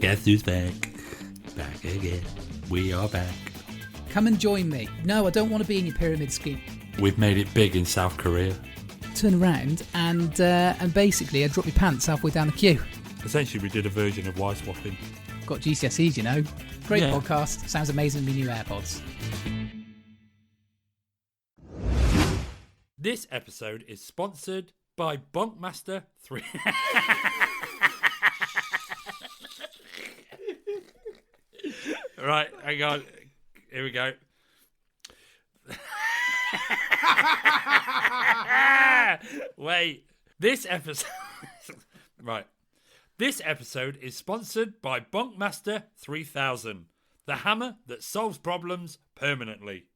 Guess who's back? Back again. We are back. Come and join me. No, I don't want to be in your pyramid scheme. We've made it big in South Korea. Turn around and basically I drop your pants halfway down the queue. Essentially, we did a version of Y swapping. Got GCSEs, you know. Great Yeah. podcast. Sounds amazing with new AirPods. This episode is sponsored by Bunkmaster 3. Right, hang on. Here we go. Wait. This episode... Right. This episode is sponsored by Bunkmaster 3000, the hammer that solves problems permanently.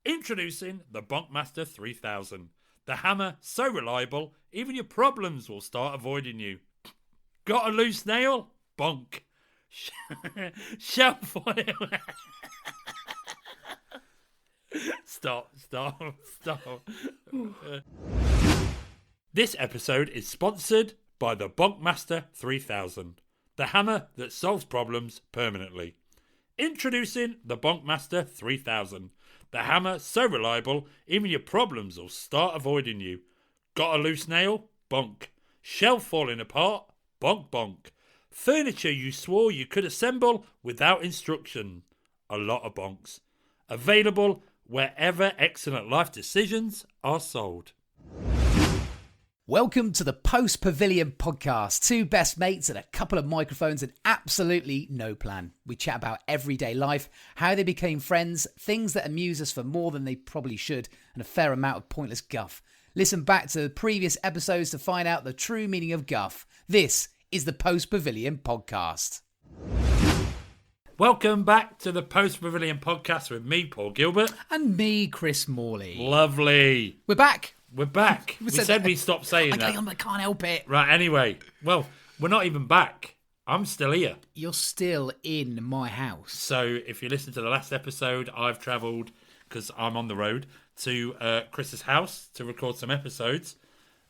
Introducing the Bunkmaster 3000, the hammer so reliable, even your problems will start avoiding you. Got a loose nail? Bunk. Shelf oil. Stop. This episode is sponsored by the Bunkmaster 3000, the hammer that solves problems permanently. Introducing the Bunkmaster 3000, the hammer so reliable, even your problems will start avoiding you. Got a loose nail? Bunk. Shelf falling apart? Bonk. Furniture you swore you could assemble without instruction? A lot of bonks. Available wherever excellent life decisions are sold. Welcome to the Post Pavilion podcast. Two best mates and a couple of microphones and absolutely no plan. We chat about everyday life, how they became friends, things that amuse us for more than they probably should, and a fair amount of pointless guff. Listen back to the previous episodes to find out the true meaning of guff. This is the Post Pavilion podcast. Welcome back to the Post Pavilion podcast with me, Paul Gilbert. And me, Chris Morley. Lovely. We're back. We're back. We said we'd stop saying that. I can't help it. Right, anyway. Well, we're not even back. I'm still here. You're still in my house. So if you listen to the last episode, I've travelled, because I'm on the road, to Chris's house to record some episodes.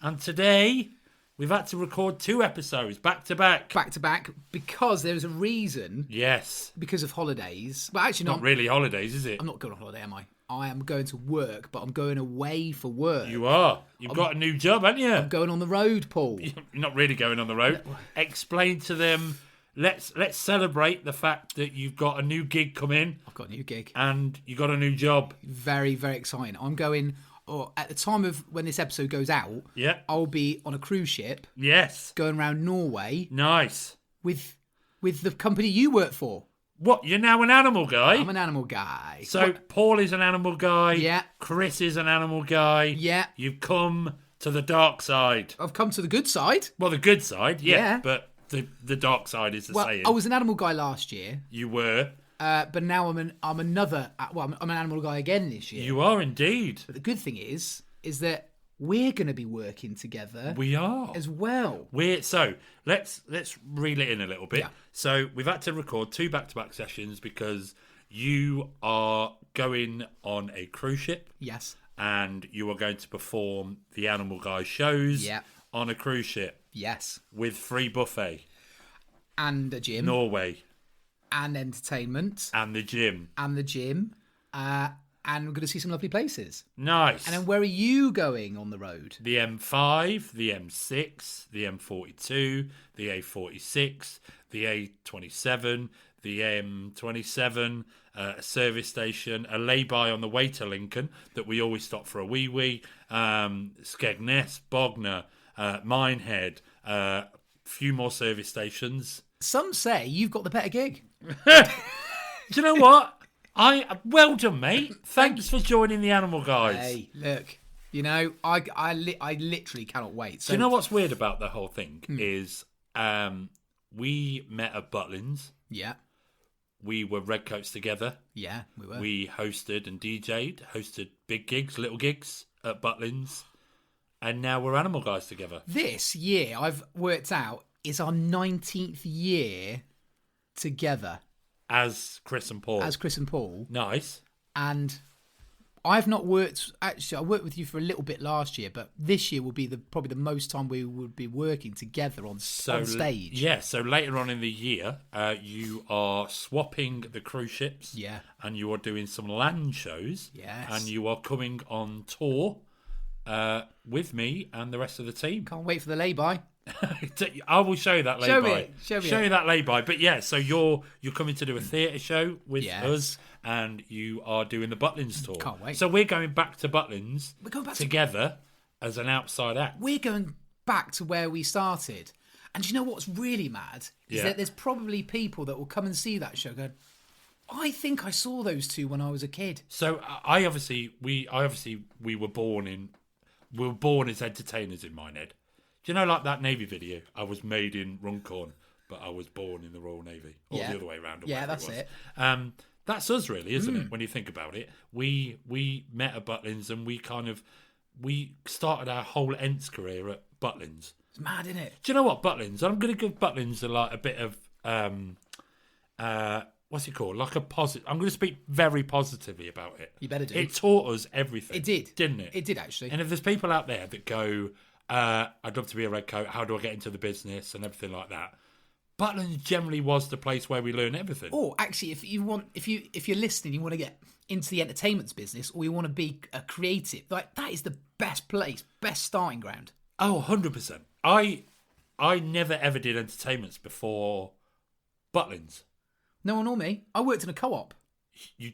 And today, we've had to record 2 episodes back to back. Back to back, because there's a reason. Yes. Because of holidays. But actually not really holidays, is it? I'm not going on holiday, am I? I am going to work, but I'm going away for work. You are. You've got a new job, haven't you? I'm going on the road, Paul. You're not really going on the road. Explain to them. Let's celebrate the fact that you've got a new gig come in. I've got a new gig. And you got a new job. Very, very exciting. I'm going... at the time of when this episode goes out, I'll be on a cruise ship. Yes. Going around Norway. Nice. With the company you work for. What? You're now an animal guy? I'm an animal guy. So Paul is an animal guy. Yeah. Chris is an animal guy. Yeah. You've come to the dark side. I've come to the good side. Well, the good side, Yeah. But the dark side is the saying. I was an animal guy last year. You were. But now I'm an animal guy again this year. You are indeed. But the good thing is that we're going to be working together. We are as well. So let's reel it in a little bit. Yeah. So we've had to record 2 back-to-back sessions because you are going on a cruise ship. Yes. And you are going to perform the Animal Guy shows. Yeah. On a cruise ship. Yes. With free buffet. And a gym. Norway. And entertainment. And the gym. And we're going to see some lovely places. Nice. And then where are you going on the road? The M5, the M6, the M42, the A46, the A27, the M27, a service station, a lay-by on the way to Lincoln that we always stop for a wee-wee, Skegness, Bognor, Minehead, few more service stations. Some say you've got the better gig. Do you know what? Well done, mate. Thanks for joining the Animal Guys. Hey, look, you know, I literally cannot wait. So, do you know what's weird about the whole thing is we met at Butlin's. Yeah. We were Redcoats together. Yeah, we were. We hosted and DJ'd, hosted big gigs, little gigs at Butlin's. And now we're Animal Guys together. This year, I've worked out, is our 19th year together. As Chris and Paul. As Chris and Paul. Nice. And I've not worked. Actually, I worked with you for a little bit last year, but this year will be probably the most time we would be working together on stage. Yeah, so later on in the year, you are swapping the cruise ships. Yeah. And you are doing some land shows. Yes. And you are coming on tour with me and the rest of the team. Can't wait for the lay-by. I will show you that lay-by. Show you that lay-by. But yeah, so you're coming to do a theatre show with Yes. us, and you are doing the Butlins tour. Can't wait. So we're going back to Butlins together as an outside act. We're going back to where we started. And do you know what's really mad? Is that there's probably people that will come and see that show going, I think I saw those two when I was a kid. So we were born as entertainers in my head. Do you know, like that Navy video? I was made in Runcorn, but I was born in the Royal Navy, or the other way around. Yeah, that's it. That's us, really, isn't it? When you think about it, we met at Butlins, and we started our whole Ents career at Butlins. It's mad, isn't it? Do you know what, Butlins? I'm going to give Butlins a bit of what's it called? Like a positive. I'm going to speak very positively about it. You better do. It taught us everything. It did, didn't it? It did, actually. And if there's people out there that go, I'd love to be a Redcoat, how do I get into the business and everything like that, Butlins generally was the place where we learn everything. Or actually, if you're listening, you want to get into the entertainment business, or you want to be a creative, like that is the best place, best starting ground. Oh, 100%. I never ever did entertainments before Butlins. No one nor me. I worked in a co-op. You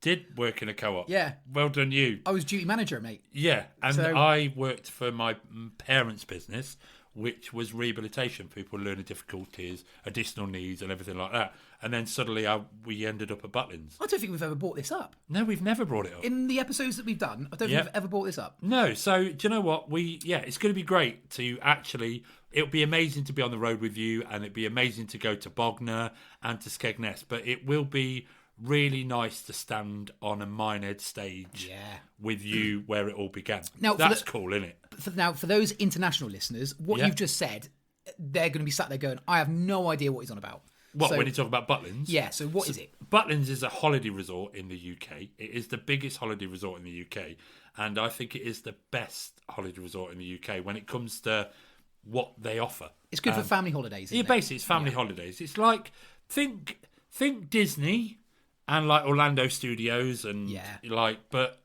did work in a co-op. Yeah. Well done, you. I was duty manager, mate. Yeah, and I worked for my parents' business, which was rehabilitation. People learning difficulties, additional needs, and everything like that. And then suddenly we ended up at Butlins. I don't think we've ever brought this up. No, we've never brought it up. In the episodes that we've done, I don't think we've ever brought this up. No, so do you know what? It's going to be great to actually... It'll be amazing to be on the road with you, and it'd be amazing to go to Bognor and to Skegness, but it will be really nice to stand on a Minehead stage with you where it all began. Now, that's cool, isn't it? Now, for those international listeners, what you've just said, they're going to be sat there going, I have no idea what he's on about. What, when you talk about Butlins? Yeah, so what is it? Butlins is a holiday resort in the UK. It is the biggest holiday resort in the UK, and I think it is the best holiday resort in the UK when it comes to what they offer. It's good for family holidays, isn't it? Basically, it's family holidays. It's like, think Disney and like Orlando Studios and but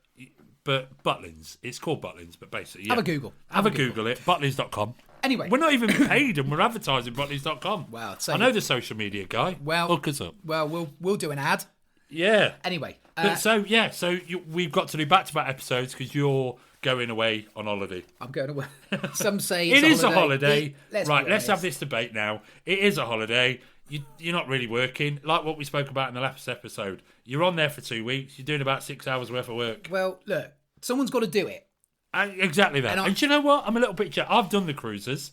Butlins. It's called Butlins, but basically, have a Google. Have a Google it. Butlins.com. Anyway, we're not even paid, and we're advertising Butlins.com. Well, I know the social media guy. Well, hook us up. Well, we'll do an ad. Yeah. Anyway, we've got to do back-to-back episodes because you're going away on holiday. I'm going away. Some say it is a holiday. Let's have this debate now. It is a holiday. You're not really working. Like what we spoke about in the last episode. You're on there for 2 weeks. You're doing about 6 hours worth of work. Well, look, someone's got to do it. Exactly that. And do you know what? I'm a little bit... I've done the cruises.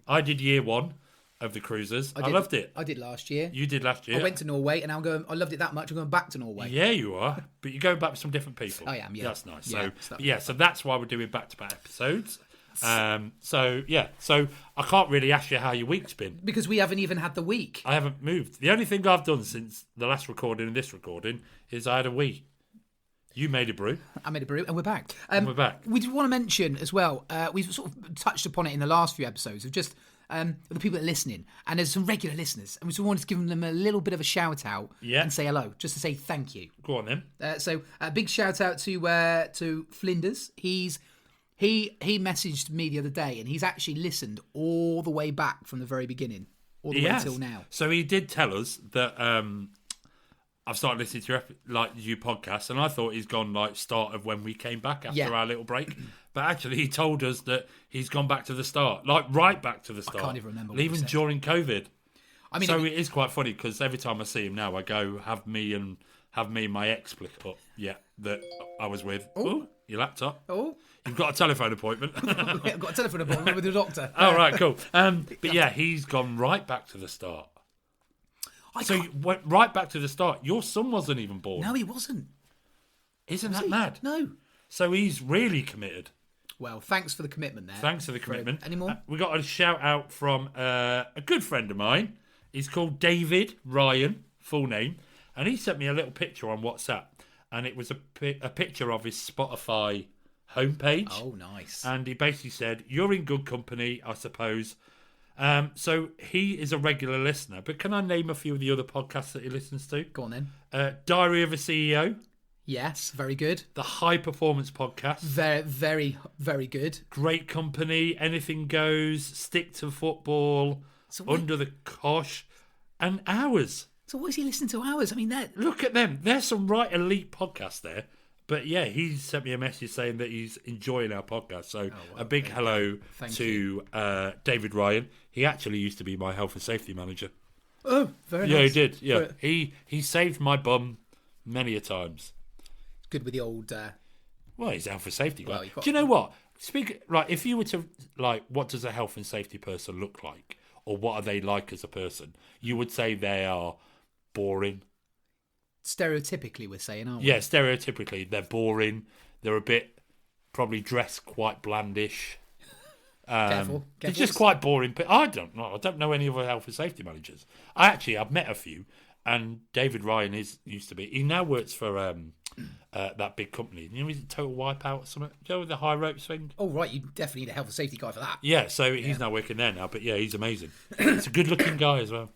I did year one of the cruises. I loved it. I did last year. You did last year. I went to Norway, and I loved it that much. I'm going back to Norway. Yeah, you are. But you're going back with some different people. I am, yeah. That's nice. Yeah, so that's why we're doing back-to-back episodes. So I can't really ask you how your week's been. Because we haven't even had the week. I haven't moved. The only thing I've done since the last recording and this recording is I had a wee. You made a brew. I made a brew, and we're back. We're back. We did want to mention as well, we've sort of touched upon it in the last few episodes, of just the people that are listening. And there's some regular listeners, and we just wanted to give them a little bit of a shout out and say hello, just to say thank you. Go on then. So a big shout out to Flinders. He messaged me the other day, and he's actually listened all the way back from the very beginning, all the way till now. So he did tell us that I've started listening to you podcasts, and I thought he's gone like start of when we came back after our little break. But actually, he told us that he's gone back to the start, like right back to the start. I can't even remember. Even during COVID. I mean, so it is quite funny because every time I see him now, I go have me and my ex split up. Yeah, that I was with. Oh, your laptop. Oh. You've got a telephone appointment. I've got a telephone appointment with the doctor. Oh, right, cool. But yeah, he's gone right back to the start. So you went right back to the start. Your son wasn't even born. No, he wasn't. Isn't that mad? No. So he's really committed. Well, thanks for the commitment there. Thanks for the commitment. Any more? We got a shout out from a good friend of mine. He's called David Ryan, full name. And he sent me a little picture on WhatsApp. and it was a picture of his Spotify homepage. Oh, nice. And he basically said, "You're in good company, I suppose." So he is a regular listener. But can I name a few of the other podcasts that he listens to? Go on then. Diary of a CEO. Yes, very good. The High Performance Podcast. Very, very, very good. Great Company. Anything Goes. Stick to Football. Under the Cosh. And Ours. So what is he listening to? Ours? I mean, look at them. There's some right elite podcasts there. But yeah, he sent me a message saying that he's enjoying our podcast. So a big hello to David Ryan. He actually used to be my health and safety manager. Oh, very nice. Yeah, he did. Yeah, he saved my bum many a times. Good with the old. Well, he's a health and safety guy. Well, do you know what? If you were to what does a health and safety person look like, or what are they like as a person? You would say they are boring. Stereotypically, we're saying, aren't we? Yeah, stereotypically, they're boring. They're a bit probably dressed quite blandish. Careful. They're just quite boring. But I don't know. I don't know any other health and safety managers. I've met a few, and David Ryan used to be. He now works for that big company. You know, he's a Total Wipeout or something. Do you know the high ropes thing? Oh, right. You definitely need a health and safety guy for that. Yeah, so he's now working there now. But yeah, he's amazing. He's a good-looking guy as well.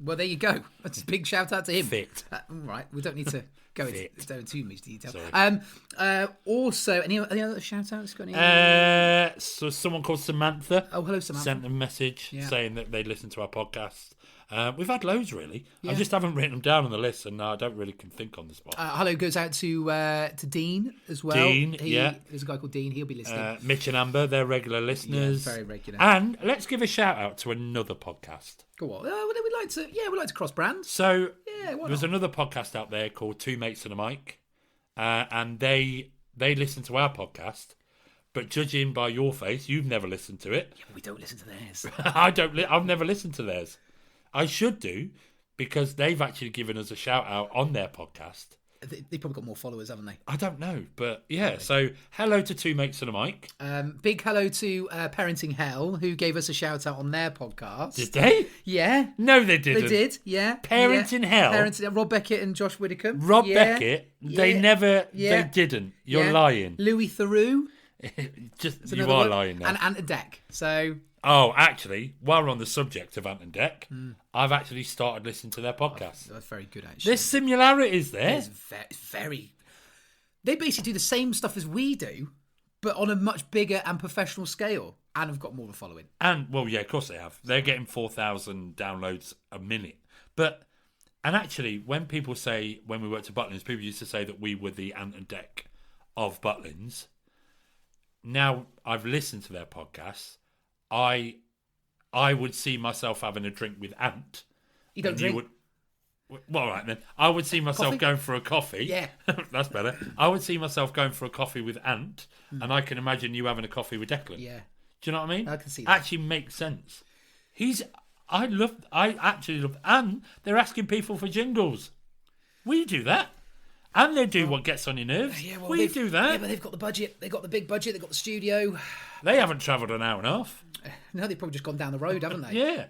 Well, there you go. That's a big shout out to him. Fit. All right. We don't need to go into too much detail. Sorry. Also, any other shout outs? Got any? So someone called Samantha. Oh, hello, Samantha. Sent a message saying that they listen to our podcast. We've had loads, really. I just haven't written them down on the list, and I don't really can think on the spot. Hello goes out to Dean as well. Dean, There's a guy called Dean. He'll be listening. Mitch and Amber, they're regular listeners. Yeah, very regular. And let's give a shout out to another podcast. Go on. We'd like to cross brands. So there's there's another podcast out there called Two Mates and a Mic, and they listen to our podcast. But judging by your face, you've never listened to it. Yeah, but we don't listen to theirs. I've never listened to theirs. I should do, because they've actually given us a shout out on their podcast. They've probably got more followers, haven't they? I don't know, but yeah. So hello to Two Mates and a Mic. Big hello to Parenting Hell, who gave us a shout out on their podcast. Did they? Yeah. No, they didn't. They did. Yeah. Parenting Hell. Rob Beckett and Josh Widdicombe. Rob Beckett. They never. Yeah. They didn't. You're lying. Louis Theroux. You are lying now. And Ant and Dec. So. Oh, actually, while we're on the subject of Ant and Dec, I've actually started listening to their podcast. That's very good, actually. There's similarities there. It's very. They basically do the same stuff as we do, but on a much bigger and professional scale, and have got more of a following. And, well, yeah, of course they have. They're getting 4,000 downloads a minute. And actually, when we worked at Butlins, people used to say that we were the Ant and Dec of Butlins. Now I've listened to their podcasts. I would see myself having a drink with Ant. You don't drink? Well, all right then. I would see myself going for a coffee. Yeah. That's better. I would see myself going for a coffee with Ant, and I can imagine you having a coffee with Declan. Yeah. Do you know what I mean? I can see that. Actually makes sense. I actually love, and they're asking people for jingles. We do that. And they do what gets on your nerves. Yeah, well, we do that. Yeah, but they've got the budget. They've got the big budget. They've got the studio. They haven't travelled an hour and a half. No, they've probably just gone down the road, haven't they? Yeah.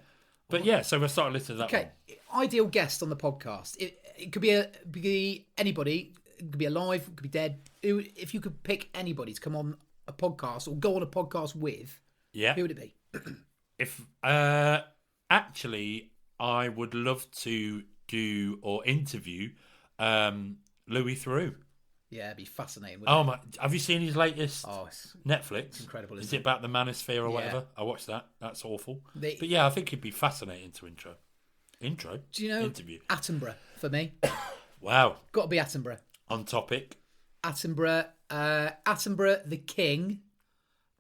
But yeah, so we're starting to listen to that one. Ideal guest on the podcast. It could be anybody. It could be alive. It could be dead. If you could pick anybody to come on a podcast or go on a podcast with, who would it be? If actually, I would love to do or interview Louis Theroux. Yeah, it'd be fascinating. Oh my! Have you seen his latest Netflix? It's incredible. Is it about the manosphere or whatever? I watched that. That's awful. But yeah, I think it'd be fascinating to intro. Do you know interview Attenborough for me? Wow. Got to be Attenborough. On topic. Attenborough the King.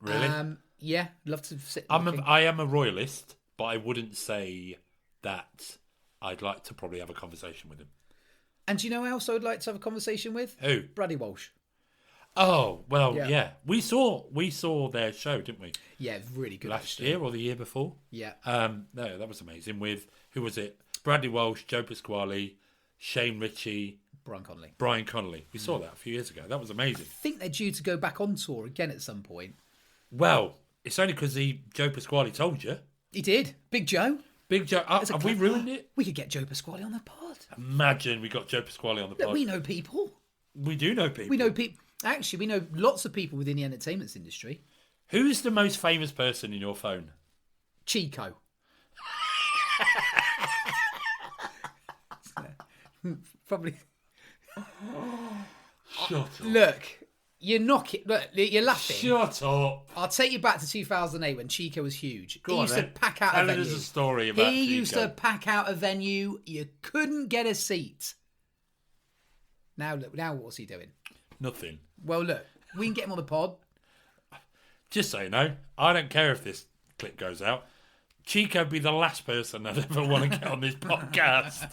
Really? Yeah, love to sit. I am a royalist, but I wouldn't say that I'd like to probably have a conversation with him. And do you know who else I would like to have a conversation with? Who? Bradley Walsh. Oh, well, yeah. We saw their show, didn't we? Yeah, really good. Last year or the year before? Yeah. No, that was amazing. With, who was it? Bradley Walsh, Joe Pasquale, Shane Ritchie. Brian Connolly. We saw that a few years ago. That was amazing. I think they're due to go back on tour again at some point. Well, it's only because Joe Pasquale told you. He did. Big Joe. Have we ruined it? We could get Joe Pasquale on the pod. Imagine we got Joe Pasquale on the pod. We know people. We do know people. We know people. Actually, we know lots of people within the entertainment industry. Who's the most famous person in your phone? Chico. Probably. Shut up. Look, you're knocking. Look, you're laughing. Shut up. I'll take you back to 2008 when Chico was huge. Go He on, used then. to pack out Tell a venue. us a story about He Chico. used to pack out a venue. You couldn't get a seat. Now look. Now what's he doing? Nothing. Well, look. We can get him on the pod. Just so you know, I don't care if this clip goes out. Chico'd be the last person I'd ever want to get on this podcast.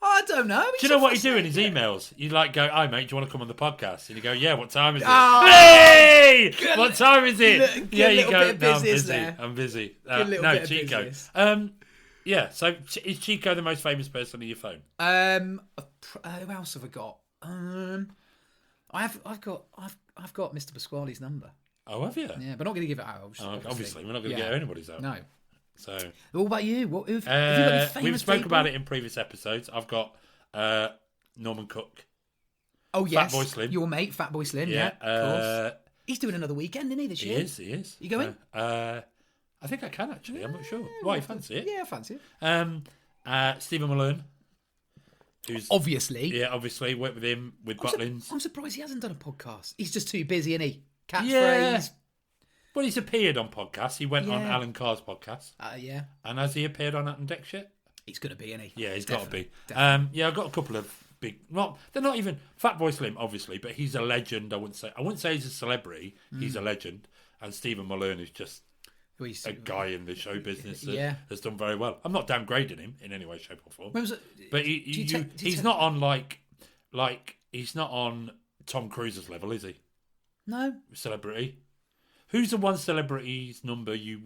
I don't know. Do you know what he'd do in his emails? You'd like go, "Hi mate, do you want to come on the podcast?" And you go, "Yeah, what time is it?" Oh, hey, what time is it? Good Yeah, you little go. bit of No, I'm business busy. there. I'm busy. Good little no, bit of Chico. business. Yeah. So is Chico the most famous person on your phone? Who else have I got? I've got Mr. Pasquale's number. Oh, have you? Yeah, but not going to give it out. Obviously, we're not going to get anybody's out. No. So, What about you? Have you got any famous we've spoken people? about it in previous episodes. I've got Norman Cook. Oh yes, Fatboy Slim. Your mate, Fatboy Slim. Yeah, of course. He's doing another weekend, isn't he? This year. He is. You going? I think I can actually. I'm not sure. Why, you fancy it? Yeah, I fancy it. Stephen Malone, who's Obviously. obviously worked with him with Butlins. I'm surprised he hasn't done a podcast. He's just too busy, isn't he? Catchphrase. Yeah. Well, he's appeared on podcasts. He went on Yeah. Alan Carr's podcast. Yeah. And has he appeared on At and Deck shit? He's going to be, isn't he? Yeah, he's got to be. Definitely. Yeah, I've got a couple of big. Well, they're not even Fatboy Slim, obviously, but he's a legend. I wouldn't say he's a celebrity. He's a legend. And Stephen Malone is just a guy in the show business that has done very well. I'm not downgrading him in any way, shape, or form. But he's not on like he's not on Tom Cruise's level, is he? No. Celebrity. Who's the one celebrity's number you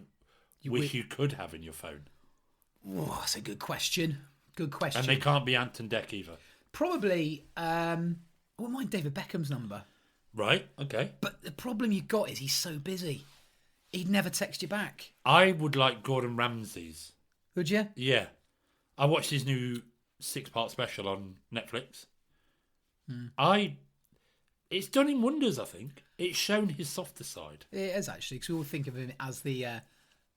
wish you could have in your phone? Oh, that's a good question. Good question. And they can't be Ant and Dec either. Probably, I wouldn't mind David Beckham's number. Right, okay. But the problem you got is he's so busy. He'd never text you back. I would like Gordon Ramsay's. Would you? Yeah. I watched his new 6-part special on Netflix. It's done him wonders, I think. It's shown his softer side. It is actually, because we all think of him as the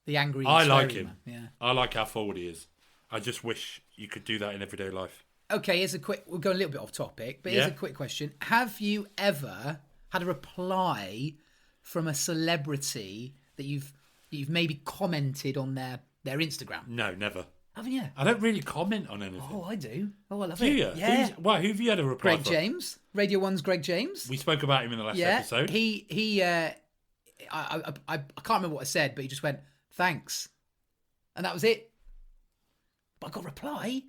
angry. I like him. Man. Yeah. I like how forward he is. I just wish you could do that in everyday life. Okay, here's a quick. We'll go a little bit off topic, but here's a quick question: have you ever had a reply from a celebrity that you've maybe commented on their Instagram? No, never. Haven't you? I don't really comment on anything. Oh, I do. Oh, I love Do it. you? Yeah. Who have you had a reply Greg from? James, Radio 1's Greg James. We spoke about him in the last episode. He I can't remember what I said, but he just went thanks, and that was it. But I got a reply,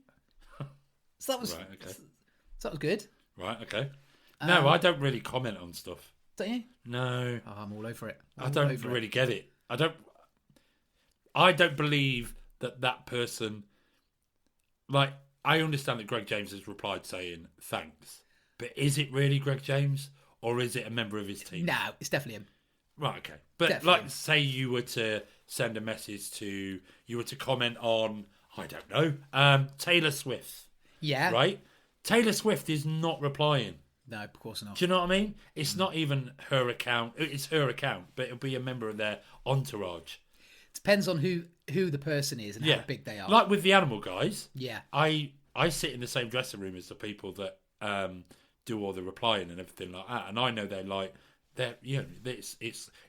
so that was Right, okay. So that was good. Right, okay. No, I don't really comment on stuff. Don't you? No. Oh, I'm all over it. I don't really get it. I don't believe that person. Like, I understand that Greg James has replied saying thanks, but is it really Greg James or is it a member of his team? No, it's definitely him. Right, okay. But Definitely. like, say you were to send a message to, you were to comment on, I don't know, Taylor Swift. Yeah. Right? Taylor Swift is not replying. No, of course not. Do you know what I mean? It's not even her account. It's her account, but it'll be a member of their entourage. Depends on who the person is and how big they are. Like with the animal guys. Yeah. I sit in the same dressing room as the people that do all the replying and everything like that, and I know it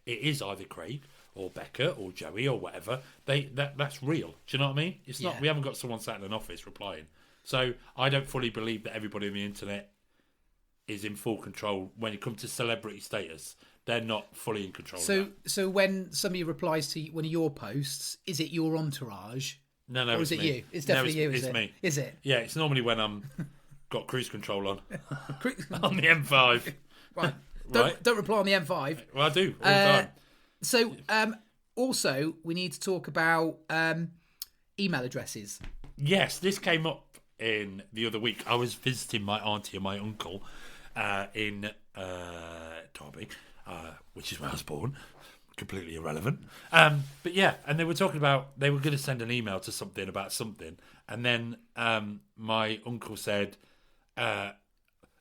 is either Craig or Becca or Joey or whatever. That's real. Do you know what I mean? It's not. We haven't got someone sat in an office replying. So I don't fully believe that everybody on the internet is in full control when it comes to celebrity status. They're not fully in control. So when somebody replies to one of your posts, is it your entourage? No, or is it me. you? It's definitely you. It's me. Is it? Yeah, it's normally when I'm got cruise control on on the M5. Right. Don't reply on the M5. Well, I do all the time. So also we need to talk about email addresses. Yes, this came up in the other week. I was visiting my auntie and my uncle in Derby, which is where I was born. Completely irrelevant. But yeah, and they were talking about they were going to send an email to something about something, and then my uncle said,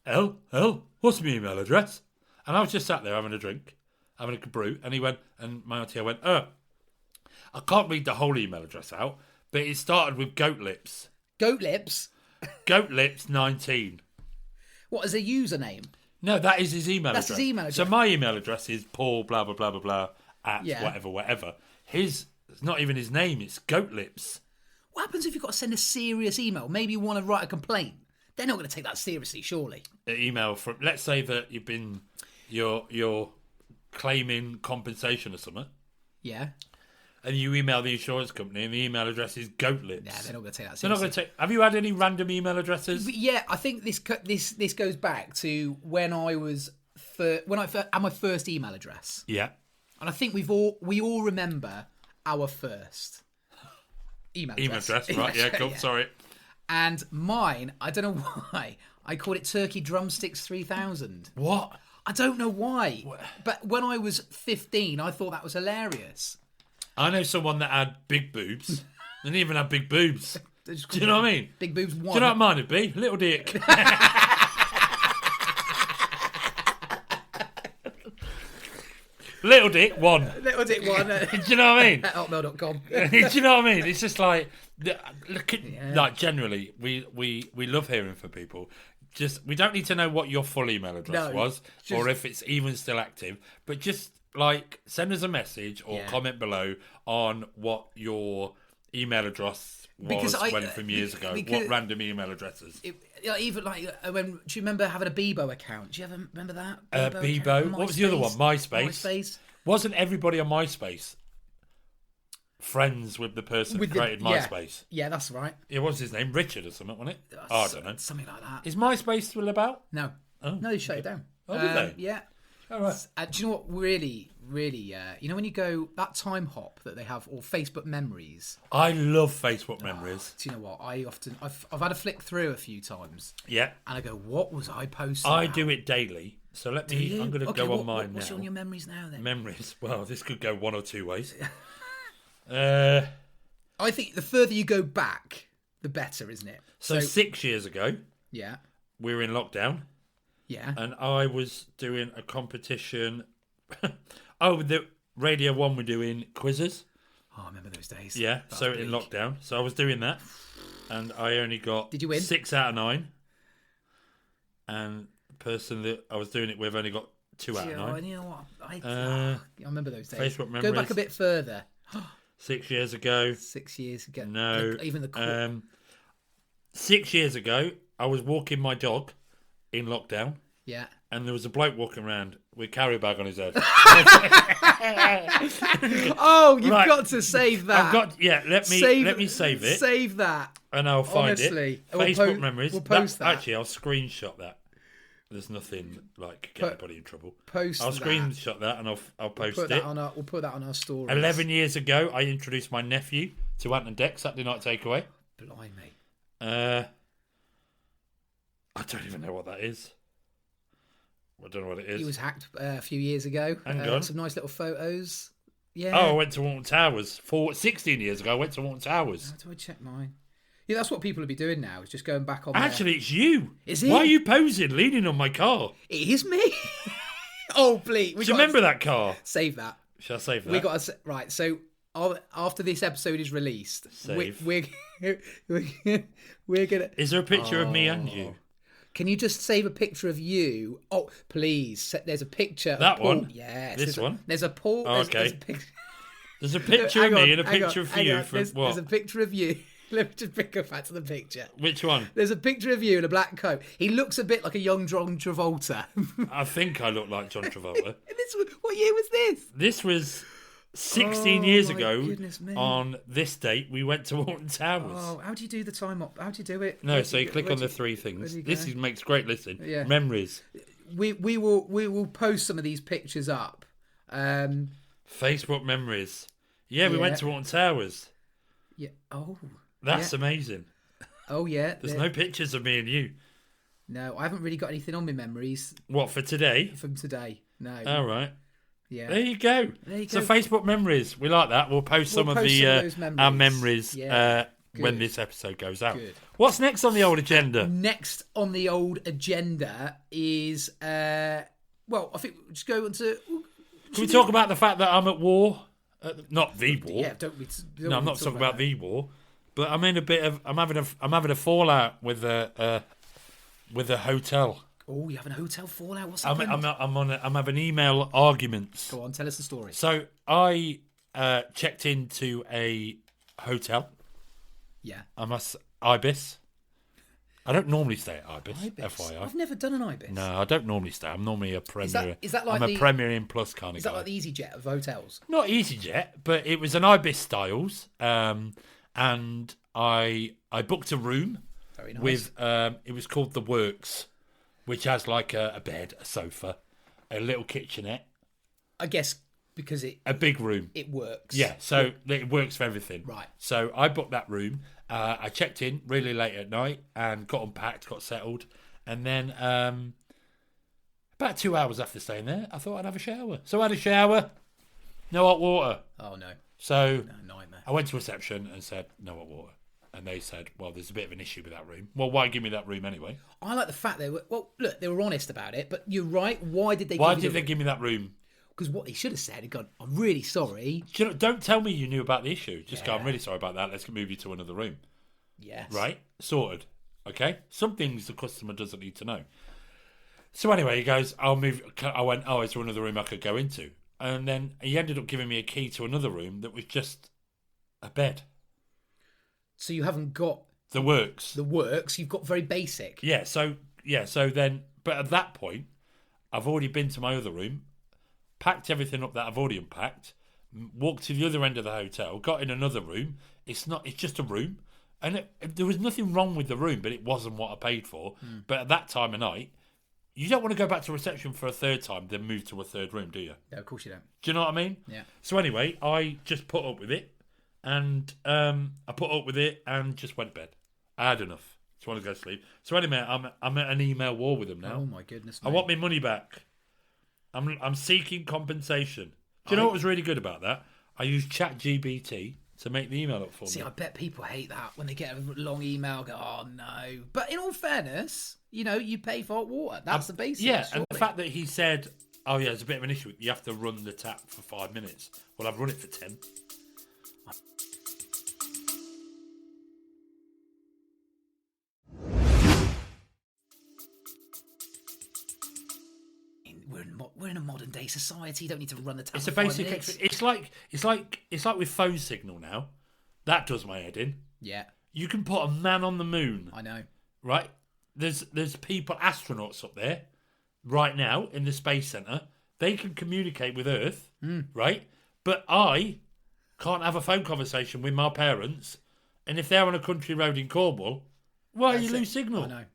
what's my email address? And I was just sat there having a drink, having a brew, and he went, and my auntie went, I can't read the whole email address out, but it started with goat lips. Goat lips? Goat lips 19. What, as a username? No, that is his email address. That's his email address. So my email address is Paul blah blah blah blah blah at whatever. His, it's not even his name, it's goat lips. What happens if you've got to send a serious email? Maybe you want to write a complaint. They're not going to take that seriously, surely. An email from, let's say that you're claiming compensation or something. Yeah. And you email the insurance company and the email address is goat lips. Yeah, they're not going to take that seriously. They're not going to take. Have you had any random email addresses? Yeah, I think this goes back to when I was had my first email address. Yeah. And I think we all remember our first email address. Right? Yeah, cool. Yeah. Sorry. And mine, I don't know why, I called it Turkey Drumsticks 3000. What? I don't know why. But when I was 15, I thought that was hilarious. I know someone that had big boobs. They didn't even have big boobs. Do you know what I mean? Big boobs 1. Do you know what mine would be? Little dick. Little dick 1. Little dick 1. Do you know what I mean? At hotmail.com. Do you know what I mean? It's just like, look at, like, generally, we love hearing from people. Just, we don't need to know what your full email address was, or if it's even still active, but just, like, send us a message or comment below on what your email address was from years ago. What random email addresses? Even like do you remember having a Bebo account? Do you ever remember that? Bebo. What was the other one? MySpace. Wasn't everybody on MySpace friends with the person who created MySpace? Yeah, that's right. What was his name? Richard or something, wasn't it? I don't know. Something like that. Is MySpace still about? No. Oh. No, they shut it down. Oh, did they? Yeah. All right. Do you know what really, you know when you go, that time hop that they have, or Facebook memories? I love Facebook memories. Do you know what? I've had a flick through a few times. Yeah. And I go, what was I posting I about? do it daily. So I'm going to go on mine now. What's on your memories now then? Memories? Well, this could go one or two ways. I think the further you go back, the better, isn't it? So 6 years ago, yeah, we were in lockdown. Yeah. And I was doing a competition. The Radio 1 were doing quizzes. Oh, I remember those days. Yeah, so bleak. In lockdown. So I was doing that. And I only got Did you win? 6 out of 9. And the person that I was doing it with only got 2 out of 9. You know what? I remember those days. Facebook memories. Go back a bit further. 6 years ago. 6 years ago. No. Even the 6 years ago, I was walking my dog in lockdown. Yeah. And there was a bloke walking around with a carry bag on his head. Oh, you've got to save that. Let me save it. Save that. And I'll find it. Facebook memories. We'll post that. Actually, I'll screenshot that. There's nothing like get anybody in trouble. I'll screenshot that and I'll post it. We'll put that on our story. 11 years ago, I introduced my nephew to Ant and Dec Saturday Night Takeaway. Blimey. I don't even know what that is. I don't know what it is. He was hacked a few years ago. Hang on. Some nice little photos. Yeah. Oh, I went to Walton Towers. 16 years ago, I went to Walton Towers. How do I check mine? Yeah, that's what people will be doing now, is just going back on Actually, it's you. Is it? Why are you posing, leaning on my car? It is me. Oh, please. Do you remember that car? Save that. Shall I save that? We got to... Right, so after this episode is released... Save. We're going to... Is there a picture of me and you? Can you just save a picture of you? Oh, please. There's a picture that of Paul. One? Yes. This one? There's a Paul. Oh, okay. There's a picture of me and a picture of you. There's a picture of you. Let me just go back to the picture. Which one? There's a picture of you in a black coat. He looks a bit like a young John Travolta. I think I look like John Travolta. What year was this? This was 16 years ago. On this date, we went to Walton Towers. Oh, how do you do the time up? How do you do it? No, so you click on the 3 things. This makes great listening. Yeah. Memories. We will post some of these pictures up. Facebook memories. Yeah, we went to Walton Towers. Yeah. Oh. That's amazing. Oh, yeah. There's no pictures of me and you. No, I haven't really got anything on my memories. What, for today? From today, no. All right. Yeah. There you go. So Facebook memories, we like that. We'll post some of those memories. Our memories when this episode goes out. Good. What's next on the old agenda? Next on the old agenda is, I think we'll just go on to... Can we talk about the fact that I'm at war? Not the war. Yeah, don't we? No, I'm not talking about the war. But I'm in a bit of... I'm having a fallout with a hotel. Oh, you having a hotel fallout? What's I'm happening? I'm having email arguments. Go on, tell us the story. So I checked into a hotel. Yeah. Ibis. I don't normally stay at Ibis, Ibis. FYI. I've never done an Ibis. No, I don't normally stay. I'm normally a Premier. Is that like I'm a Premier Inn Plus kind of Is guy. that like the EasyJet of hotels? Not EasyJet, but it was an Ibis Styles, and I booked a room. Very nice. With it was called The Works, which has like a bed, a sofa, a little kitchenette. I guess because a big room. It works. Yeah, so it works for everything. Right. So I booked that room. I checked in really late at night and got unpacked, got settled, and then about 2 hours after staying there, I thought I'd have a shower. So I had a shower, no hot water. Oh no. So nightmare. I went to reception and said no hot water. And they said, well, there's a bit of an issue with that room. Well, why give me that room anyway? I like the fact they were honest about it, but you're right. Why did they give me that room? Because what they should have said, gone, I'm really sorry. Don't tell me you knew about the issue. Just go, I'm really sorry about that. Let's move you to another room. Yes. Right? Sorted. Okay? Some things the customer doesn't need to know. So anyway, he goes, I'll move. I went, is there another room I could go into? And then he ended up giving me a key to another room that was just a bed. So you haven't got the works. You've got very basic. Yeah. So then, but at that point, I've already been to my other room, packed everything up that I've already unpacked, walked to the other end of the hotel, got in another room. It's just a room, and there was nothing wrong with the room, but it wasn't what I paid for. But at that time of night, you don't want to go back to reception for a third time, then move to a third room, do you? No, of course you don't. Do you know what I mean? Yeah. So anyway, I just put up with it. And I put up with it and just went to bed. I had enough. Just want to go to sleep. So anyway, I'm at an email war with them now. Oh my goodness! I want my money back. I'm seeking compensation. Do you know what was really good about that? I used ChatGPT to make the email up for me. See, I bet people hate that when they get a long email. Go, oh no! But in all fairness, you pay for hot water. That's the basics. Yeah, surely. and the fact that he said, "Oh yeah, there's a bit of an issue. You have to run the tap for 5 minutes." Well, I've run it for 10. We're in a modern day society. You don't need to run the tap. It's a for 5 basic. minutes. It's like with phone signal now. That does my head in. Yeah. You can put a man on the moon. I know. Right? There's people, astronauts up there right now in the space center. They can communicate with Earth, right? But I can't have a phone conversation with my parents. And if they're on a country road in Cornwall, you lose signal. I know.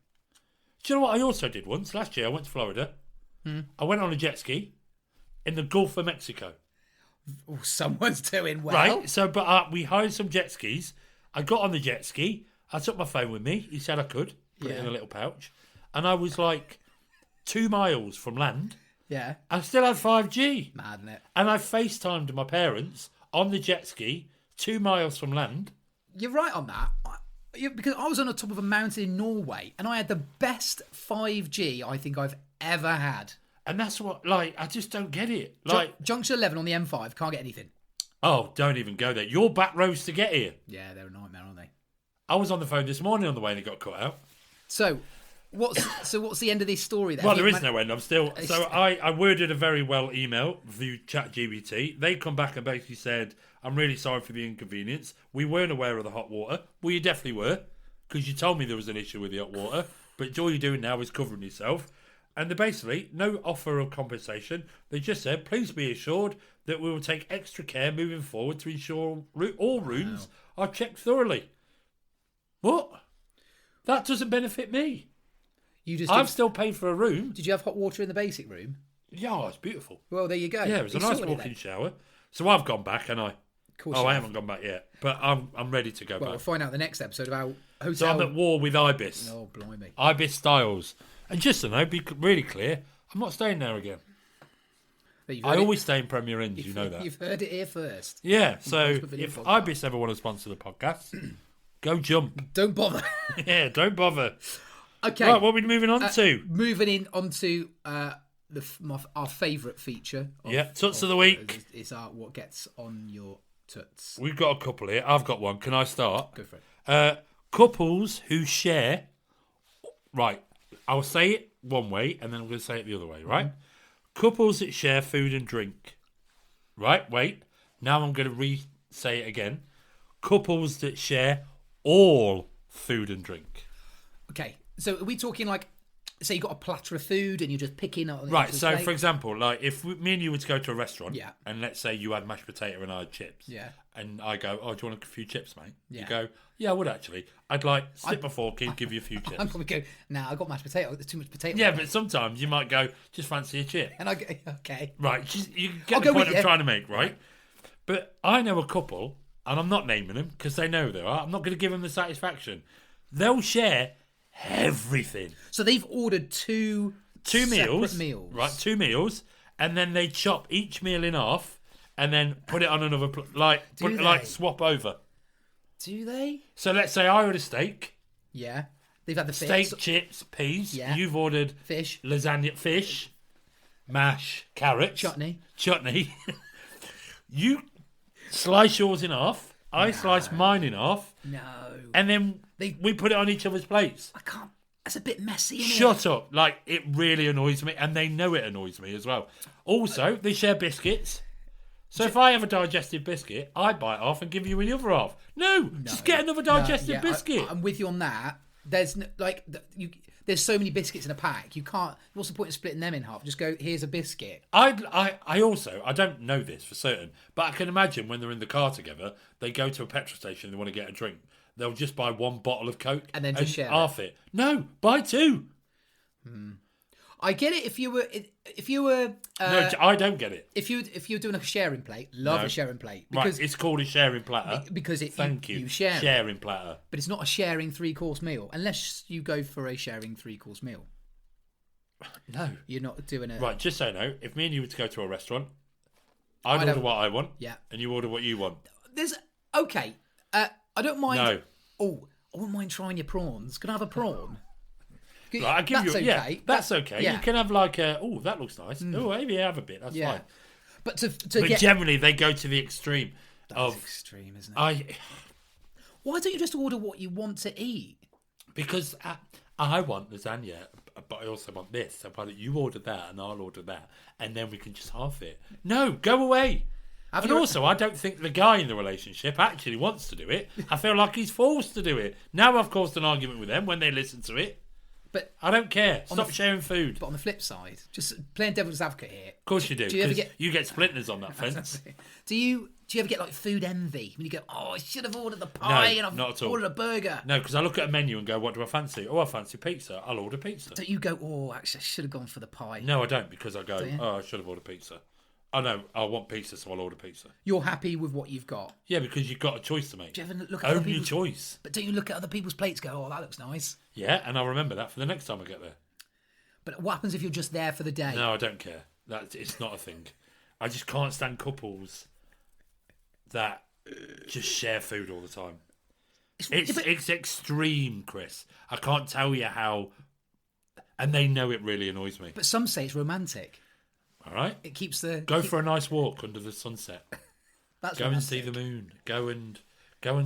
Do you know what I also did once? Last year I went to Florida. I went on a jet ski in the Gulf of Mexico. Oh, someone's doing well. Right? So, but we hired some jet skis. I got on the jet ski. I took my phone with me. He said I could. Put it in a little pouch. And I was like 2 miles from land. Yeah. I still had 5G. Mad, isn't it? And I FaceTimed my parents on the jet ski 2 miles from land. You're right on that. Because I was on the top of a mountain in Norway and I had the best 5G I think I've ever had. And that's what, I just don't get it. Junction 11 on the M5, can't get anything. Oh, don't even go there. You're back roads to get here. Yeah, they're a nightmare, aren't they? I was on the phone this morning on the way and it got cut out. So, what's the end of this story then? Well, there is no end. So I worded a very well email via ChatGPT. They come back and basically said, I'm really sorry for the inconvenience. We weren't aware of the hot water. Well, you definitely were, because you told me there was an issue with the hot water. But all you're doing now is covering yourself. And they basically, no offer of compensation. They just said, please be assured that we will take extra care moving forward to ensure all rooms are checked thoroughly. What? That doesn't benefit me. I've still paid for a room. Did you have hot water in the basic room? Yeah, it's beautiful. Well, there you go. Yeah, it was a nice walk-in shower. So I've gone back, and I haven't gone back yet, but I'm ready to go back. We'll find out the next episode about hotel. So I'm at war with Ibis. Oh, blimey. Ibis Styles. And just to know, be really clear, I'm not staying there again. I always stay in Premier Inns, you know that. You've heard it here first. Yeah, so if Ibis ever want to sponsor the podcast, Go jump. Don't bother. Yeah, don't bother. Okay. Right, what are we moving on to? Moving in onto our favourite feature. Tuts of the week. Is what gets on your tuts. We've got a couple here. I've got one. Can I start? Go for it. Couples who share. Right, I'll say it one way and then I'm going to say it the other way, right? Mm-hmm. Couples that share food and drink. Right, wait. Now I'm going to re-say it again. Couples that share all food and drink. Okay, so are we talking like, say you got a platter of food and you're just picking up... Right, so for example, like if me and you were to go to a restaurant, yeah, and let's say you had mashed potato and I had chips, yeah, and I go, oh, do you want a few chips, mate? Yeah. You go, yeah, I would actually. I'd like slip my fork in, give you a few chips. I'm probably go, nah, I got mashed potato, there's too much potato. Yeah, but sometimes you might go, just fancy a chip. And I go, okay. Right, you get the point I'm trying to make, right? But I know a couple, and I'm not naming them because they know they are. I'm not going to give them the satisfaction. They'll share everything. So they've ordered two meals. Right, 2 meals, and then they chop each meal in half and then put it on another like swap over. Do they? So let's say I ordered a steak. Yeah. They've had the steak, chips, peas. Yeah. You've ordered fish, lasagna, fish, mash, carrots, chutney. You slice yours in half. I slice mine in half. No. And then we put it on each other's plates. I can't. That's a bit messy, isn't it? Shut up. Like, it really annoys me. And they know it annoys me as well. Also, they share biscuits. So if I have a digestive biscuit, I bite off and give you another half. No, just get another digestive biscuit. I'm with you on that. There's there's so many biscuits in a pack. You can't. What's the point of splitting them in half? Just go, here's a biscuit. I also, I don't know this for certain, but I can imagine when they're in the car together, they go to a petrol station and they want to get a drink. They'll just buy one bottle of Coke and then just share half it. No, buy 2. I get it if you were. No, I don't get it. If you're doing a sharing plate, love a sharing plate because it's called a sharing platter because you share sharing platter, but it's not a sharing 3-course meal unless you go for a sharing 3-course meal. No, you're not doing it. Right, just so you know, if me and you were to go to a restaurant, I'd order what I want, and you order what you want. Okay. I don't mind. No. Oh, I wouldn't mind trying your prawns. Can I have a prawn? Right, I'll give that's you. Okay. Yeah, that's okay. Yeah. You can have like a. Oh, that looks nice. Oh, maybe have a bit. That's fine. But generally they go to the extreme. That's extreme, isn't it? Why don't you just order what you want to eat? Because I want lasagna, but I also want this. So why don't you order that and I'll order that, and then we can just half it. No, go away. And also, I don't think the guy in the relationship actually wants to do it. I feel like he's forced to do it. Now I've caused an argument with them when they listen to it. But I don't care. Stop sharing food. But on the flip side, just playing devil's advocate here. Of course you do. Because you get splinters on that fence. Do you ever get like food envy? When you go, oh, I should have ordered the pie and I've ordered a burger. No, because I look at a menu and go, what do I fancy? Oh, I fancy pizza. I'll order pizza. Don't you go, oh, actually, I should have gone for the pie? No, I don't, because I go, oh, I should have ordered pizza. Oh, no, I want pizza, so I'll order pizza. You're happy with what you've got? Yeah, because you've got a choice to make. Do you ever look at Own your choice. But don't you look at other people's plates and go, oh, that looks nice? Yeah, and I'll remember that for the next time I get there. But what happens if you're just there for the day? No, I don't care. It's not a thing. I just can't stand couples that just share food all the time. It's extreme, Chris. I can't tell you how... And they know it really annoys me. But some say it's romantic. All right. It keeps the... Go for a nice walk under the sunset. That's Go romantic. and see the moon. Go and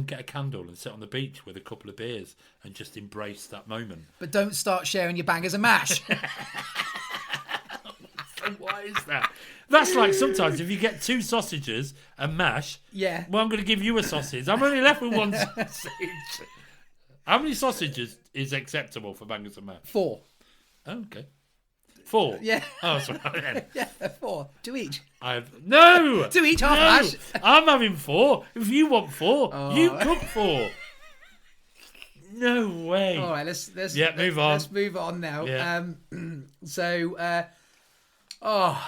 get a candle and sit on the beach with a couple of beers and just embrace that moment. But don't start sharing your bangers of mash. Why is that? That's like sometimes if you get 2 sausages and mash, well, I'm going to give you a sausage. I'm only left with 1 sausage. How many sausages is acceptable for bangers and mash? 4. Oh, okay. 4? Yeah. Oh, sorry. Yeah, 4. 2 each. No! 2 each, half mash. I'm having 4. If you want 4, you cook 4. No way. All right, let's move on. Let's move on now. Yeah.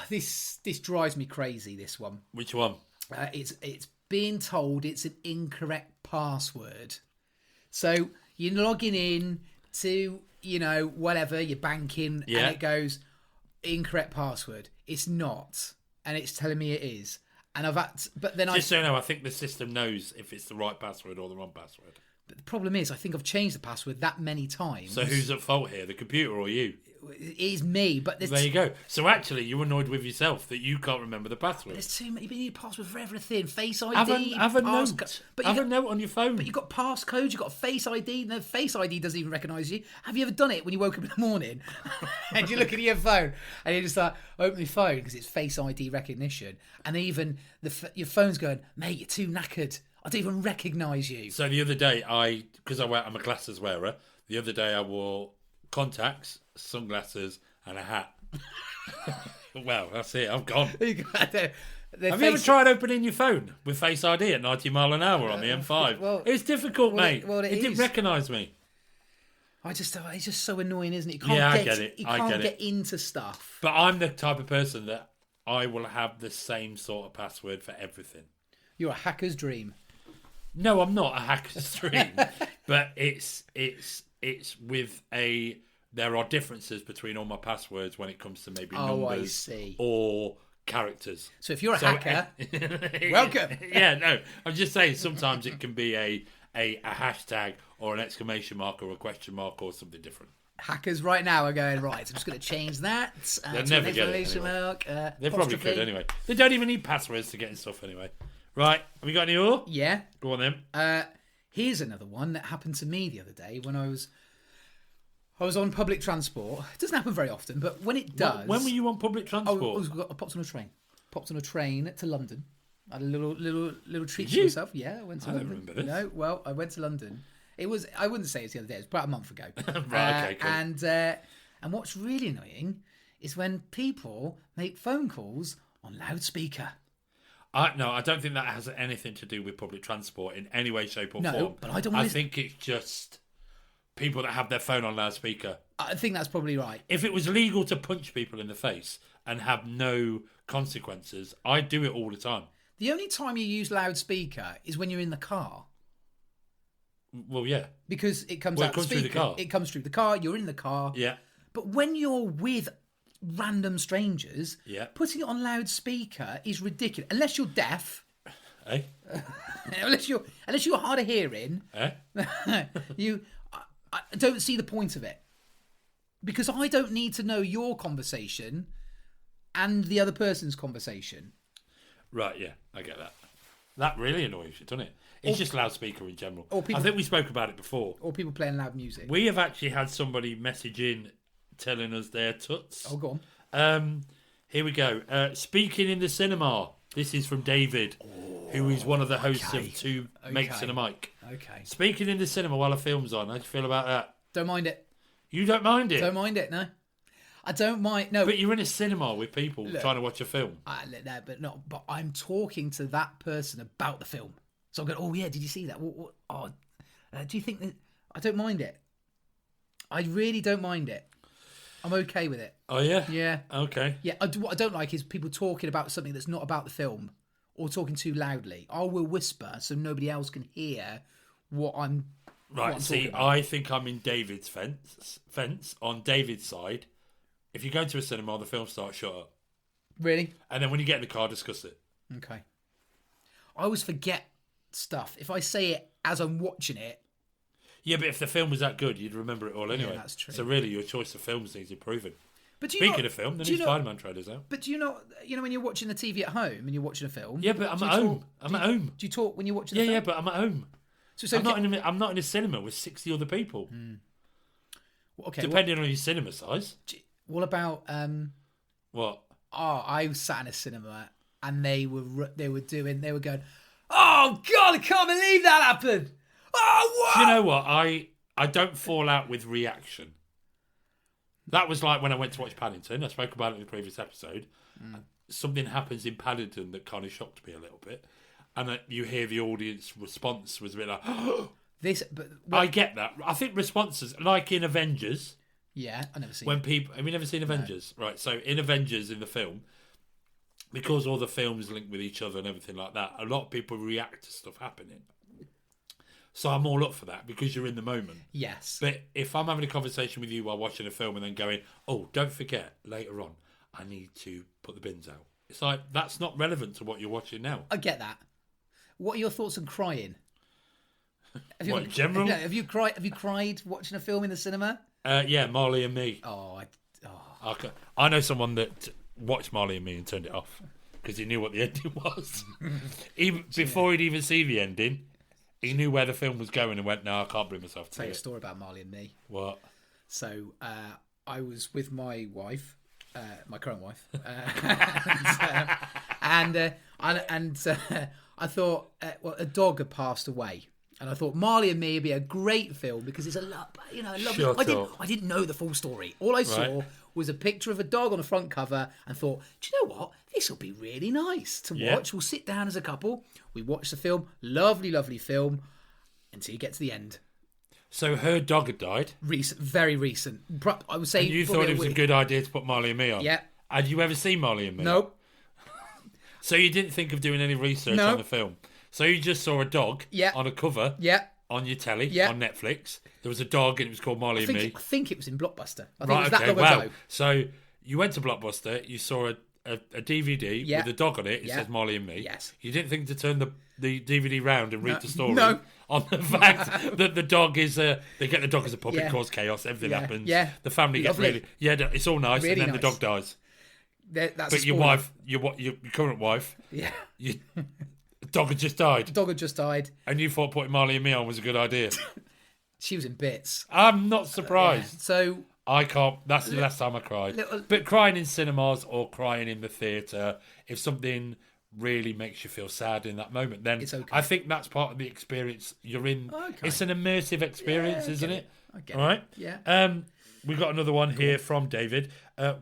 This drives me crazy. This one. Which one? It's being told it's an incorrect password. So you're logging in to whatever you're banking, and it goes incorrect password. It's not, and it's telling me it is. And so you know, I think the system knows if it's the right password or the wrong password. But the problem is, I think I've changed the password that many times. So who's at fault here, the computer or you? It is me, but There you go. So actually, you're annoyed with yourself that you can't remember the password. there's too many. You need a password for everything. Face ID. Have a note. But have a note on your phone. But you've got passcodes, you've got Face ID, and the Face ID doesn't even recognise you. Have you ever done it when you woke up in the morning and you look at your phone and you just like open your phone because it's Face ID recognition, and even your phone's going, mate, you're too knackered. I don't even recognise you. So the other day, I'm a glasses wearer. The other day I wore contacts, sunglasses, and a hat. Well, that's it. I'm gone. Have you ever tried opening your phone with Face ID at 90 mile an hour on the M5? Well, it's difficult, mate. It didn't recognise me. It's just so annoying, isn't it? I get it. You can't get into stuff. But I'm the type of person that I will have the same sort of password for everything. You're a hacker's dream. No, I'm not a hacker's dream. But it's with a... There are differences between all my passwords when it comes to maybe numbers or characters. So if you're a hacker, welcome. Yeah, no, I'm just saying sometimes it can be a hashtag or an exclamation mark or a question mark or something different. Hackers right now are going, right, I'm just going to change that. They'll never get it anyway. They probably could anyway. They don't even need passwords to get in stuff anyway. Right, have we got any more? Yeah. Go on then. Here's another one that happened to me the other day when I was on public transport. It doesn't happen very often, but when it does... When were you on public transport? I popped on a train. Popped on a train to London. I had a little treat for myself. Yeah, I went to London. I don't remember this. No, well, I went to London. It was... I wouldn't say it's the other day. It was about a month ago. Right, okay, cool. And what's really annoying is when people make phone calls on loudspeaker. No, I don't think that has anything to do with public transport in any way, shape or form. No, but I don't... I think it's just... people that have their phone on loudspeaker. I think that's probably right. If it was legal to punch people in the face and have no consequences, I'd do it all the time. The only time you use loudspeaker is when you're in the car. Well, yeah. Because it comes out through the car. It comes through the car, you're in the car. Yeah. But when you're with random strangers, yeah, putting it on loudspeaker is ridiculous. Unless you're deaf. Eh? unless you're hard of hearing. Eh? I don't see the point of it. Because I don't need to know your conversation and the other person's conversation. Right, yeah, I get that. That really annoys you, doesn't it? It's just loudspeaker in general. I think we spoke about it before. Or people playing loud music. We have actually had somebody message in telling us their tuts. Oh, go on. Here we go. Speaking in the cinema. This is from David, who is one of the hosts of Two Mates and a Mic. Okay. Speaking in the cinema while a film's on. How do you feel about that? Don't mind it. You don't mind it? Don't mind it, no. I don't mind. No, but you're in a cinema with people trying to watch a film. But I'm talking to that person about the film. So I'm going, oh yeah, did you see that? Do you think that? I don't mind it. I really don't mind it. I'm okay with it. Oh yeah. Yeah. Okay. Yeah. What I don't like is people talking about something that's not about the film or talking too loudly. I will whisper so nobody else can hear what I'm. Right. See, I think I'm in David's fence on David's side. If you go into a cinema, the film starts, shut up. Really? And then when you get in the car, discuss it. Okay. I always forget stuff. If I say it as I'm watching it. Yeah, but if the film was that good, you'd remember it all anyway. Yeah, that's true. So really, your choice of films needs improving. But Speaking of film, the new Spider-Man trailers out. But do you know when you're watching the TV at home and you're watching a film? Yeah, but I'm at home. I'm at home. Do you talk when you're watching the film? Yeah, but I'm at home. So I'm not in a cinema with 60 other people. Well, okay. Depending on your cinema size. What about what? Oh, I sat in a cinema and they were going, oh God, I can't believe that happened. Oh, what? Do you know what? I don't fall out with reaction. That was like when I went to watch Paddington. I spoke about it in the previous episode. Something happens in Paddington that kind of shocked me a little bit. And you hear the audience response was a bit like, I get that. I think responses, like in Avengers. Yeah, I've never seen Have you never seen Avengers? No. Right, so in Avengers, in the film, because all the films link with each other and everything like that, a lot of people react to stuff happening. So I'm all up for that because you're in the moment. Yes. But if I'm having a conversation with you while watching a film and then going, oh, don't forget, later on, I need to put the bins out. It's like, that's not relevant to what you're watching now. I get that. What are your thoughts on crying? What, general? Have you cried watching a film in the cinema? Yeah, Marley and Me. I I know someone that watched Marley and Me and turned it off because he knew what the ending was. Even before he'd even see the ending, he knew where the film was going and went, "No, I can't bring myself to tell you it." a story about Marley and Me. What? So I was with my wife, my current wife, and I thought, well, a dog had passed away. And I thought Marley and Me would be a great film because it's a lovely. I didn't know the full story. All I saw was a picture of a dog on the front cover, and thought, do you know what? This will be really nice to watch. We'll sit down as a couple. We watch the film. Lovely, lovely film. Until you get to the end. So her dog had died. Very recent. I would say. And you thought it was a good idea to put Marley and Me on. Yeah. Had you ever seen Marley and Me? Nope. So you didn't think of doing any research on the film. So you just saw a dog on a cover on your telly on Netflix. There was a dog and it was called Marley and Me. I think it was in Blockbuster. I think it was that long ago. So you went to Blockbuster, you saw a DVD with a dog on it. It says Marley and Me. Yes. You didn't think to turn the DVD round and read the story on the fact that the dog is they get the dog as a puppet, cause chaos, everything happens. Yeah. The family gets really it's all nice, really, and then the dog dies. But your wife, your current wife, dog had just died. The dog had just died. And you thought putting Marley and Me on was a good idea. She was in bits. I'm not surprised. So I can't. That's the last time I cried. But crying in cinemas or crying in the theatre, if something really makes you feel sad in that moment, then it's okay. I think that's part of the experience you're in. Okay. It's an immersive experience, isn't it? I get All right. Yeah. We've got another one here from David.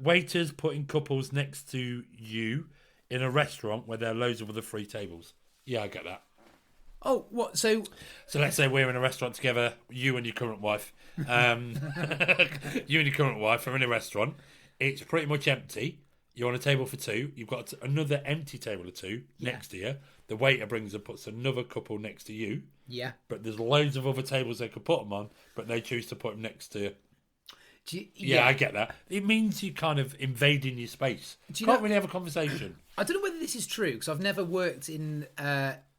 Waiters putting couples next to you in a restaurant where there are loads of other free tables. Yeah, I get that. Oh, what? So let's say we're in a restaurant together, you and your current wife. You and your current wife are in a restaurant. It's pretty much empty. You're on a table for two. You've got another empty table of two next to you. The waiter brings and puts another couple next to you. Yeah. But there's loads of other tables they could put them on, but they choose to put them next to you. I get that. It means you're kind of invading your space. You can't really have a conversation. I don't know whether this is true because I've never worked in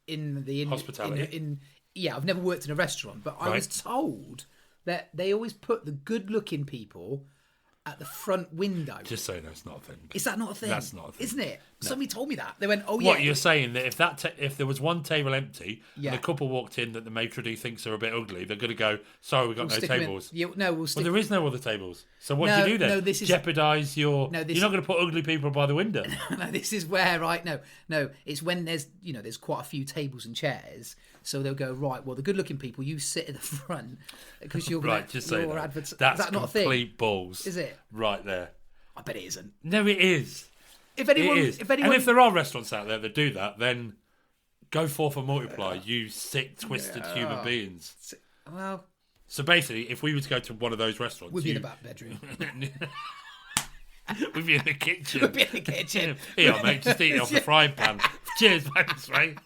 the hospitality. I've never worked in a restaurant, but I was told that they always put the good-looking people at the front window. Just so you know, it's not a thing. Is that not a thing? That's not a thing. Isn't it? No. Somebody told me that. They went, "Oh, What you're saying that if there was one table empty and a couple walked in that the maitre d' thinks are a bit ugly, they're going to go, "Sorry, we've got no tables." We'll stick. Well, there is no other tables. So what do you do then? No, this is jeopardise your. You're not going to put ugly people by the window. No, this is where No, it's when there's quite a few tables and chairs. So they'll go, right, well, the good-looking people, you sit at the front because you're right. Just say that. That's that not a thing. Complete balls. Is it? Right there. I bet it isn't. No, it is. If anyone, and if there are restaurants out there that do that, then go forth and multiply. You sick, twisted human beings. Well, so basically, if we were to go to one of those restaurants, we'd be in the back bedroom. We'd be in the kitchen. We'd be in the kitchen. Here, mate, just eat it off the frying pan. Cheers, thanks, mate.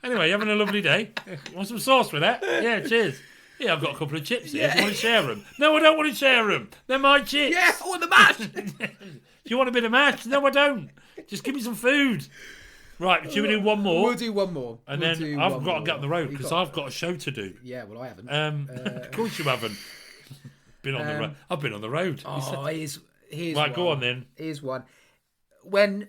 Anyway, you having a lovely day? Want some sauce with that? Yeah, cheers. Yeah, I've got a couple of chips here. Do you want to share them? No, I don't want to share them. They're my chips. Yeah, I want the mash. Do you want a bit of mash? No, I don't. Just give me some food. Right, should we do one more? We'll do one more. And then I've got to get on the road because I've got a show to do. Yeah, well, I haven't. Of course you haven't. Been on the road. I've been on the road. Oh, here's right, one. Go on then. Here's one. When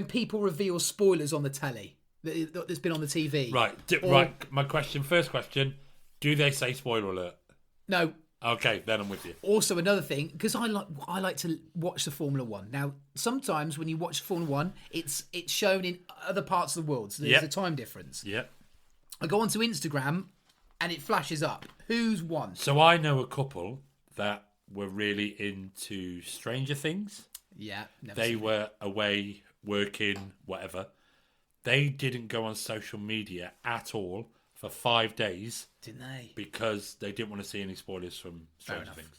people reveal spoilers on the telly that's been on the TV. Right, right. My first question, do they say spoiler alert? No. Okay, then I'm with you. Also, another thing, because I like to watch the Formula One. Now, sometimes when you watch Formula One, it's shown in other parts of the world, so there's a time difference. Yeah. I go onto Instagram, and it flashes up. Who's won? So I know a couple that were really into Stranger Things. Yeah. They were away, working, whatever. They didn't go on social media at all for 5 days. Didn't they? Because they didn't want to see any spoilers from Stranger Things.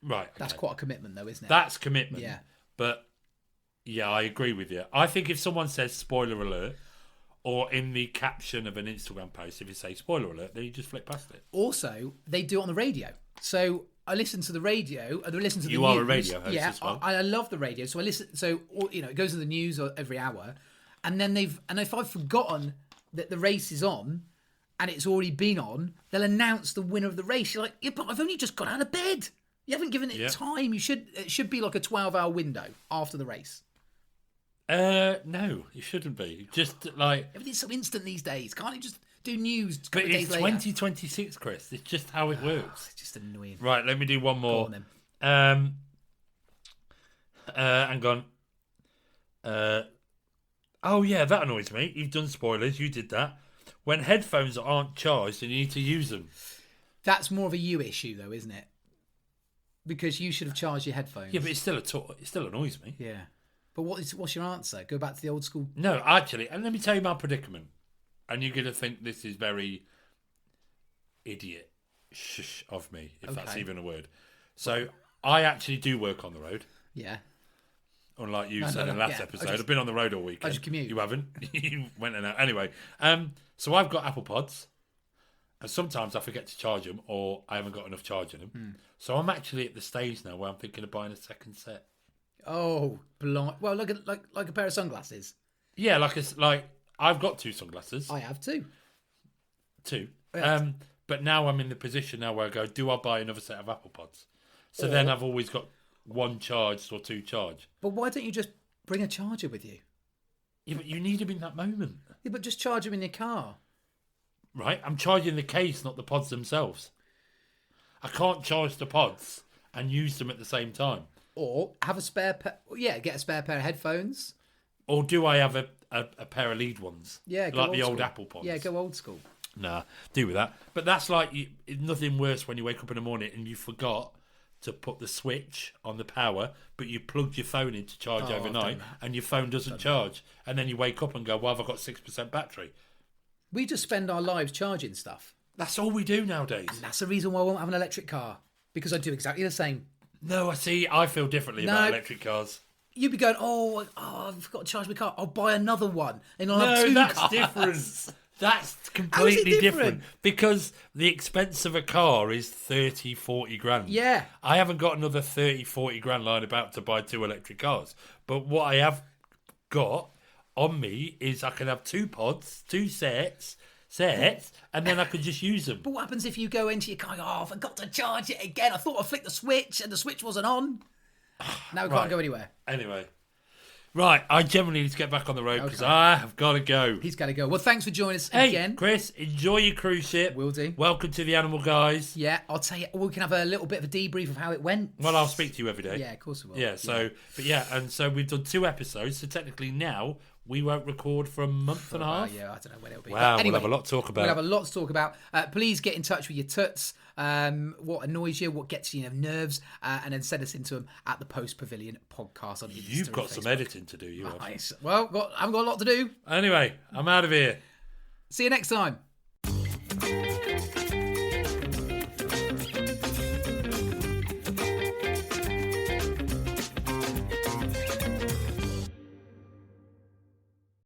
Right. Okay. That's quite a commitment, though, isn't it? That's commitment. Yeah. But, yeah, I agree with you. I think if someone says spoiler alert, or in the caption of an Instagram post, if you say spoiler alert, then you just flick past it. Also, they do it on the radio. So I listen to the radio. I listen to the news. You are a radio host as well. I love the radio. So I listen. So it goes to the news every hour, and then if I've forgotten that the race is on, and it's already been on, they'll announce the winner of the race. You're like, yeah, but I've only just got out of bed. You haven't given it time. It should be like a 12-hour window after the race. No, it shouldn't be. Just like everything's so instant these days. Can't you just do news? But it's 2026, Chris. It's just how it works. It's just annoying. Right, let me do one more. Go on, then. Hang on. Oh yeah, that annoys me. You've done spoilers. You did that. When headphones aren't charged and you need to use them. That's more of a you issue, though, isn't it? Because you should have charged your headphones. Yeah, but it still annoys me. Yeah. But what's your answer? Go back to the old school? No, actually, and let me tell you my predicament. And you're going to think this is very idiot of me, if that's even a word. So I actually do work on the road. Yeah. Unlike you said in the last episode. I've been on the road all weekend. I just commute. You haven't. You went in and out. Anyway, so I've got Apple Pods. And sometimes I forget to charge them or I haven't got enough charge in them. So I'm actually at the stage now where I'm thinking of buying a second set. Oh, blind. Well, like a pair of sunglasses. Yeah, like I've got 2 sunglasses. I have 2. 2. But now I'm in the position now where I go, do I buy another set of Apple Pods? So then I've always got 1 charged or 2 charged. But why don't you just bring a charger with you? Yeah, but you need them in that moment. Yeah, but just charge them in your car. Right, I'm charging the case, not the pods themselves. I can't charge the pods and use them at the same time. Or have a spare get a spare pair of headphones. Or do I have a pair of lead ones? Yeah, like the old Apple Pods. Yeah, go old school. Nah, do with that. But that's like nothing worse when you wake up in the morning and you forgot to put the switch on the power, but you plugged your phone in to charge overnight and your phone doesn't charge. And then you wake up and go, well, I've got 6% battery. We just spend our lives charging stuff. That's all we do nowadays. And that's the reason why I won't have an electric car. Because I do exactly the same. No, I feel differently about electric cars. You'd be going, I forgot to charge my car. I'll buy another one. And I'll have 2 that's cars. Different. That's completely different. Because the expense of a car is 30, 40 grand. Yeah. I haven't got another 30, 40 grand lying about to buy 2 electric cars. But what I have got on me is I can have 2 pods, 2 sets, and then I can just use them. But what happens if you go into your car, I forgot to charge it again. I thought I flicked the switch and the switch wasn't on. Now we can't go anywhere. Anyway. Right, I generally need to get back on the road because I have got to go. He's got to go. Well, thanks for joining us again. Chris, enjoy your cruise ship. Will do. Welcome to the Animal Guys. Yeah, I'll tell you, we can have a little bit of a debrief of how it went. Well, I'll speak to you every day. Yeah, of course we will. Yeah, and so we've done 2 episodes, so technically now we won't record for a month and a half. Yeah, I don't know when it'll be. Wow, anyway, we'll have a lot to talk about. We'll have a lot to talk about. Please get in touch with your tuts. What annoys you, what gets you nerves, and then send us into them at the Post Pavilion podcast on Instagram. You've got some editing to do, you have. Nice. Well, I've got a lot to do. Anyway, I'm out of here. See you next time.